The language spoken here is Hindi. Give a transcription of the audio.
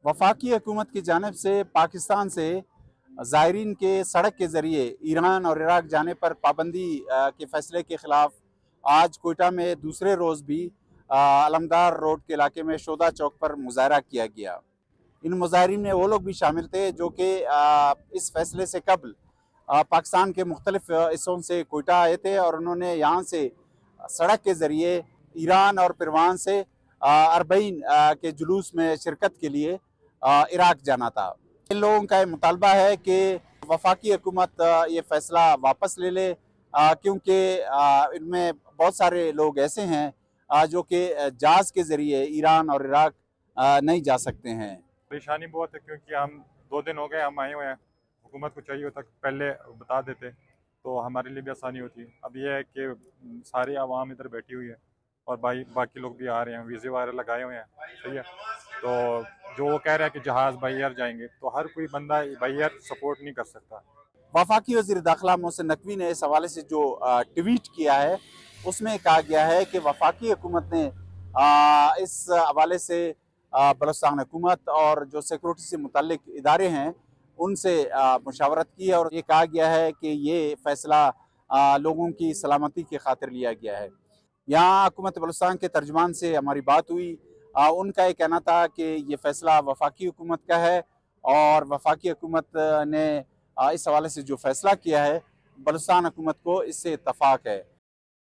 वफाकी हुकूमत की जानिब से पाकिस्तान से ज़ायरीन के सड़क के ज़रिए ईरान और इराक जाने पर पाबंदी के फैसले के ख़िलाफ़ आज कोयटा में दूसरे रोज़ भी अलमदार रोड के इलाके में शोदा चौक पर मुजाहरा किया गया। इन मुजाहरीन में वो लोग भी शामिल थे जो कि इस फैसले से कबल पाकिस्तान के मुख्तलिफ हिस्सों से कोयटा आए थे और उन्होंने यहाँ से सड़क के ज़रिए ईरान और परवान से अरबईन के जुलूस में शिरकत के लिए इराक जाना था। इन लोगों का मुतालबा है कि वफाकी हुकूमत ये फ़ैसला वापस ले ले, क्योंकि इनमें बहुत सारे लोग ऐसे हैं जो कि जहाज़ के ज़रिए ईरान और इराक नहीं जा सकते हैं। परेशानी बहुत है क्योंकि हम 2 दिन हो गए हम आए हुए हैं। हुकूमत को चाहिए होता पहले बता देते तो हमारे लिए भी आसानी होती। अब यह है कि सारी आवाम इधर बैठी हुई है और बाकी लोग भी आ रहे हैं, वीज़े वगैरह लगाए हुए हैं। सही है, तो जो वो कह रहा है कि जहाज़ बाई एयर जाएंगे तो हर कोई बंदा बाई एयर सपोर्ट नहीं कर सकता। वफाकी वज़ीर दाखिला मोहसिन नकवी ने इस हवाले से जो ट्वीट किया है उसमें कहा गया है कि वफाकी हुकूमत ने इस हवाले से बलूचिस्तान हुकूमत और जो सिक्योरिटी से मुतल्लिक इदारे हैं उनसे मुशावरत की है और ये कहा गया है कि ये फ़ैसला लोगों की सलामती की खातिर लिया गया है। यहाँ हुकूमत बलूचिस्तान के तर्जमान से हमारी बात हुई। उनका ये कहना था कि ये फ़ैसला वफाकी हुकूमत का है और वफाकी हुकूमत ने इस हवाले से जो फ़ैसला किया है बलूचिस्तान हुकूमत को इससे इत्तफ़ाक़ है।